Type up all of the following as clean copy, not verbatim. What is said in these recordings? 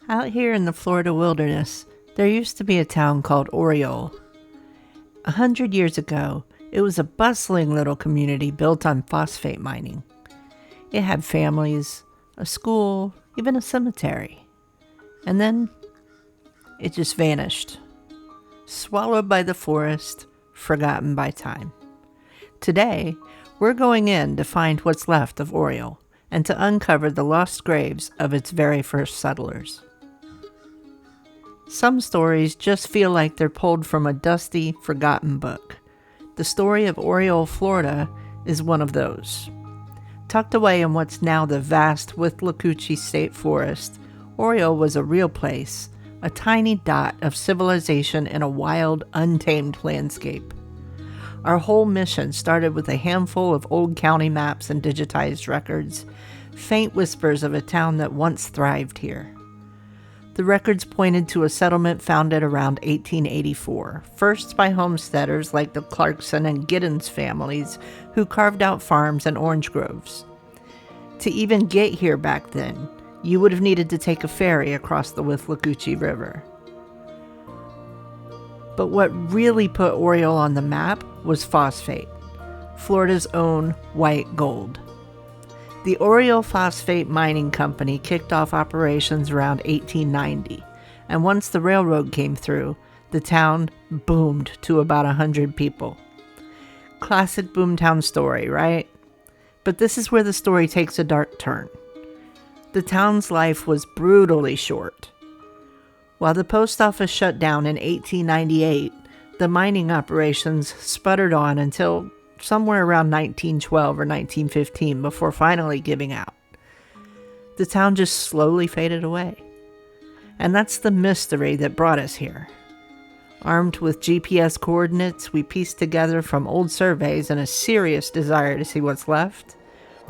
Out here in the Florida wilderness, there used to be a town called Oriole. 100 years ago, it was a bustling little community built on phosphate mining. It had families, a school, even a cemetery. And then, it just vanished. Swallowed by the forest, forgotten by time. Today, we're going in to find what's left of Oriole and to uncover the lost graves of its very first settlers. Some stories just feel like they're pulled from a dusty, forgotten book. The story of Oriole, Florida is one of those. Tucked away in what's now the vast Withlacoochee State Forest, Oriole was a real place, a tiny dot of civilization in a wild, untamed landscape. Our whole mission started with a handful of old county maps and digitized records, faint whispers of a town that once thrived here. The records pointed to a settlement founded around 1884, first by homesteaders like the Clarkson and Giddens families who carved out farms and orange groves. To even get here back then, you would have needed to take a ferry across the Withlacoochee River. But what really put Oriole on the map was Phosphate, Florida's own white gold. The Oriole Phosphate Mining Company kicked off operations around 1890, and once the railroad came through, the town boomed to about 100 people. Classic boomtown story, right? But this is where the story takes a dark turn. The town's life was brutally short. While the post office shut down in 1898, the mining operations sputtered on until somewhere around 1912 or 1915 before finally giving out. The town just slowly faded away. And that's the mystery that brought us here. Armed with GPS coordinates we pieced together from old surveys and a serious desire to see what's left,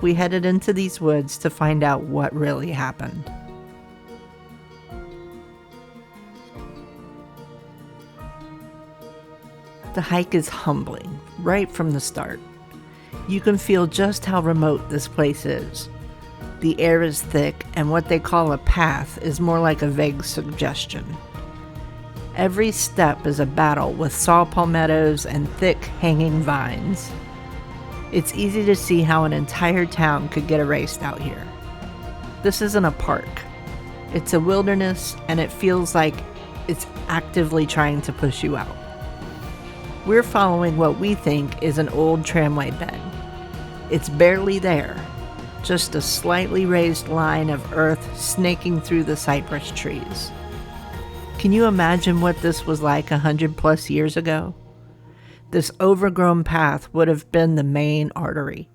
we headed into these woods to find out what really happened. The hike is humbling, right from the start. You can feel just how remote this place is. The air is thick, and what they call a path is more like a vague suggestion. Every step is a battle with saw palmettos and thick, hanging vines. It's easy to see how an entire town could get erased out here. This isn't a park. It's a wilderness, and it feels like it's actively trying to push you out. We're following what we think is an old tramway bed. It's barely there, just a slightly raised line of earth snaking through the cypress trees. Can you imagine what this was like 100+ years ago? This overgrown path would have been the main artery,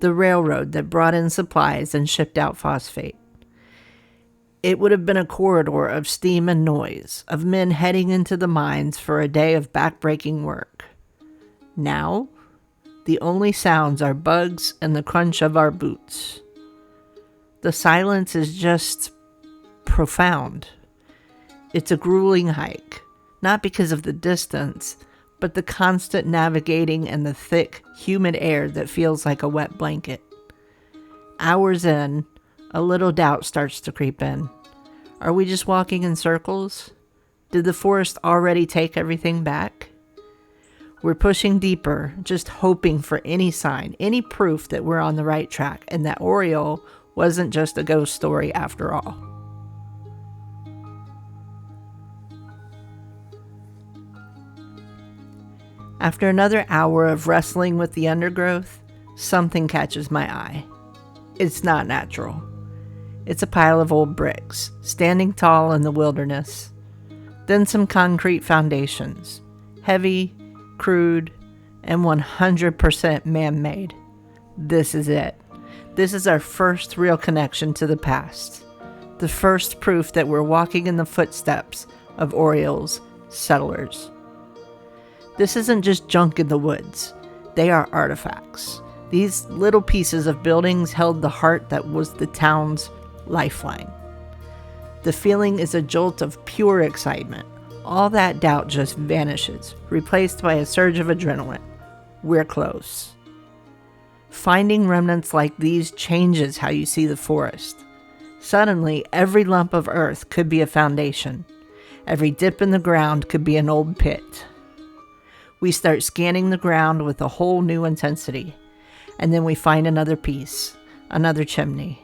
the railroad that brought in supplies and shipped out phosphate. It would have been a corridor of steam and noise, of men heading into the mines for a day of backbreaking work. Now, the only sounds are bugs and the crunch of our boots. The silence is just profound. It's a grueling hike, not because of the distance, but the constant navigating and the thick, humid air that feels like a wet blanket. Hours in, a little doubt starts to creep in. Are we just walking in circles? Did the forest already take everything back? We're pushing deeper, just hoping for any sign, any proof that we're on the right track and that Oriole wasn't just a ghost story after all. After another hour of wrestling with the undergrowth, something catches my eye. It's not natural. It's a pile of old bricks, standing tall in the wilderness. Then some concrete foundations, heavy, crude, and 100% man-made. This is it. This is our first real connection to the past. The first proof that we're walking in the footsteps of Oriole's settlers. This isn't just junk in the woods. They are artifacts. These little pieces of buildings held the heart that was the town's lifeline. The feeling is a jolt of pure excitement. All that doubt just vanishes, replaced by a surge of adrenaline. We're close. Finding remnants like these changes how you see the forest. Suddenly, every lump of earth could be a foundation. Every dip in the ground could be an old pit. We start scanning the ground with a whole new intensity. And then we find another piece, another chimney.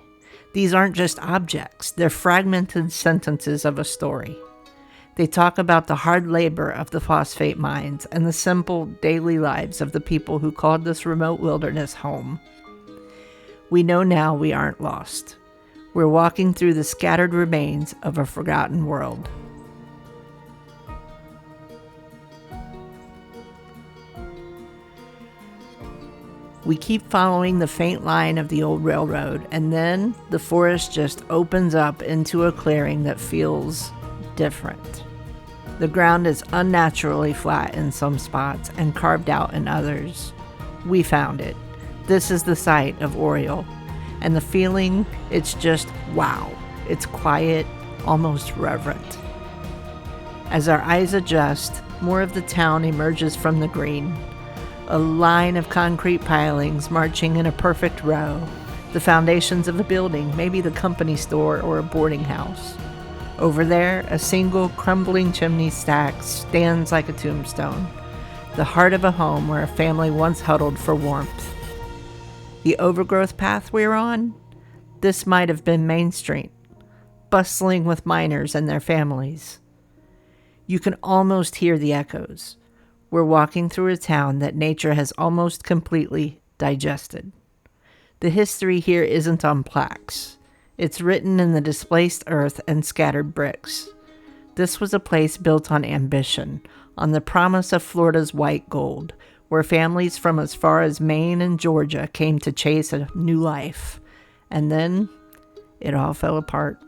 These aren't just objects, they're fragmented sentences of a story. They talk about the hard labor of the phosphate mines and the simple daily lives of the people who called this remote wilderness home. We know now we aren't lost. We're walking through the scattered remains of a forgotten world. We keep following the faint line of the old railroad, and then the forest just opens up into a clearing that feels different. The ground is unnaturally flat in some spots and carved out in others. We found it. This is the site of Oriole, and the feeling, it's just wow. It's quiet, almost reverent. As our eyes adjust, more of the town emerges from the green. A line of concrete pilings marching in a perfect row. The foundations of a building, maybe the company store or a boarding house. Over there, a single crumbling chimney stack stands like a tombstone, the heart of a home where a family once huddled for warmth. The overgrowth path we're on? This might have been Main Street, bustling with miners and their families. You can almost hear the echoes. We're walking through a town that nature has almost completely digested. The history here isn't on plaques. It's written in the displaced earth and scattered bricks. This was a place built on ambition, on the promise of Florida's white gold, where families from as far as Maine and Georgia came to chase a new life. And then it all fell apart.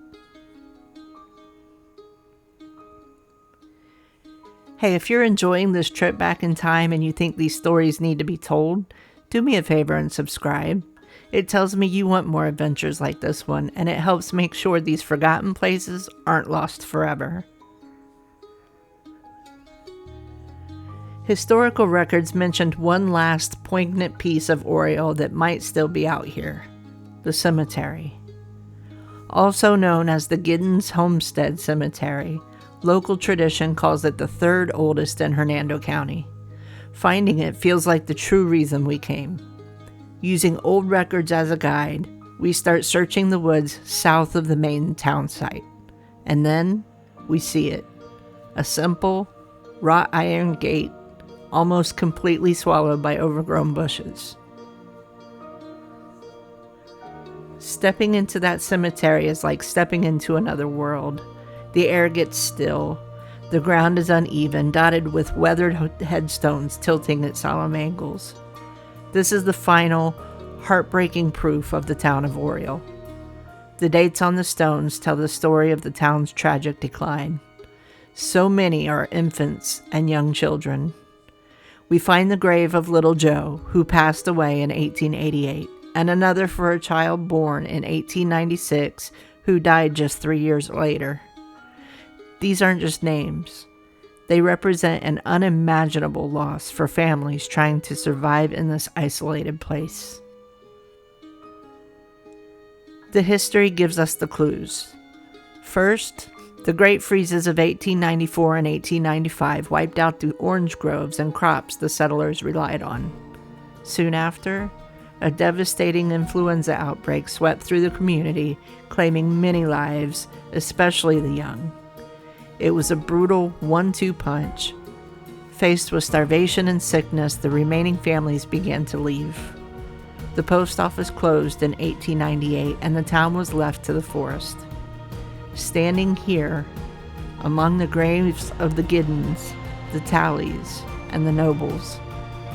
Hey, if you're enjoying this trip back in time and you think these stories need to be told, do me a favor and subscribe. It tells me you want more adventures like this one, and it helps make sure these forgotten places aren't lost forever. Historical records mentioned one last poignant piece of Oriole that might still be out here: the cemetery. Also known as the Giddens Homestead Cemetery, local tradition calls it the third oldest in Hernando County. Finding it feels like the true reason we came. Using old records as a guide, we start searching the woods south of the main town site. And then we see it. A simple, wrought iron gate, almost completely swallowed by overgrown bushes. Stepping into that cemetery is like stepping into another world. The air gets still. The ground is uneven, dotted with weathered headstones tilting at solemn angles. This is the final, heartbreaking proof of the town of Oriole. The dates on the stones tell the story of the town's tragic decline. So many are infants and young children. We find the grave of little Joe, who passed away in 1888, and another for a child born in 1896 who died just 3 years later. These aren't just names. They represent an unimaginable loss for families trying to survive in this isolated place. The history gives us the clues. First, the great freezes of 1894 and 1895 wiped out the orange groves and crops the settlers relied on. Soon after, a devastating influenza outbreak swept through the community, claiming many lives, especially the young. It was a brutal 1-2 punch. Faced with starvation and sickness, the remaining families began to leave. The post office closed in 1898, and the town was left to the forest. Standing here, among the graves of the Giddens, the Tallies, and the Nobles,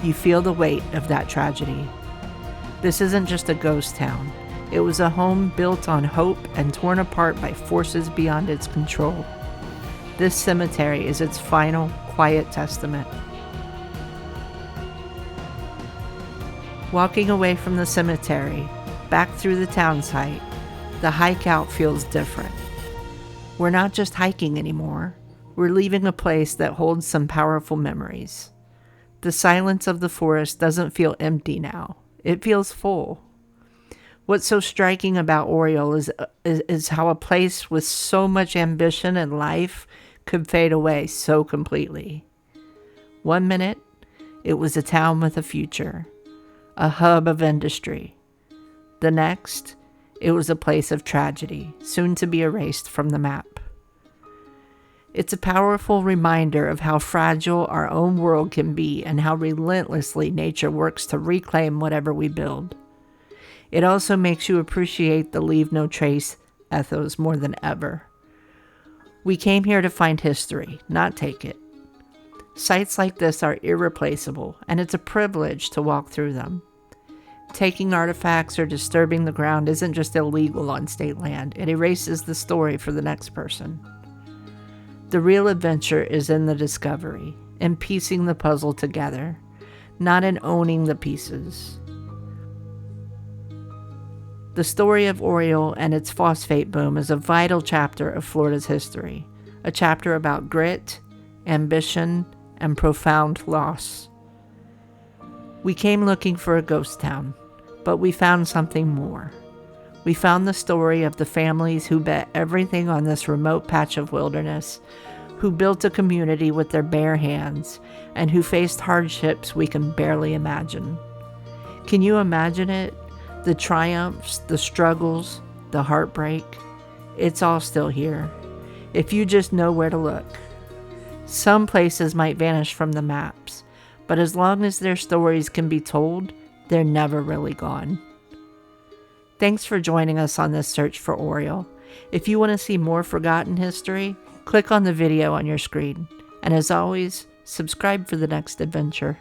you feel the weight of that tragedy. This isn't just a ghost town. It was a home built on hope and torn apart by forces beyond its control. This cemetery is its final, quiet testament. Walking away from the cemetery, back through the town site, the hike out feels different. We're not just hiking anymore. We're leaving a place that holds some powerful memories. The silence of the forest doesn't feel empty now. It feels full. What's so striking about Oriole is how a place with so much ambition and life could fade away so completely. One minute, it was a town with a future, a hub of industry. The next, it was a place of tragedy, soon to be erased from the map. It's a powerful reminder of how fragile our own world can be and how relentlessly nature works to reclaim whatever we build. It also makes you appreciate the leave no trace ethos more than ever. We came here to find history, not take it. Sites like this are irreplaceable, and it's a privilege to walk through them. Taking artifacts or disturbing the ground isn't just illegal on state land, it erases the story for the next person. The real adventure is in the discovery, in piecing the puzzle together, not in owning the pieces. The story of Oriole and its phosphate boom is a vital chapter of Florida's history, a chapter about grit, ambition, and profound loss. We came looking for a ghost town, but we found something more. We found the story of the families who bet everything on this remote patch of wilderness, who built a community with their bare hands, and who faced hardships we can barely imagine. Can you imagine it? The triumphs, the struggles, the heartbreak. It's all still here, if you just know where to look. Some places might vanish from the maps, but as long as their stories can be told, they're never really gone. Thanks for joining us on this search for Oriole. If you want to see more forgotten history, click on the video on your screen. And as always, subscribe for the next adventure.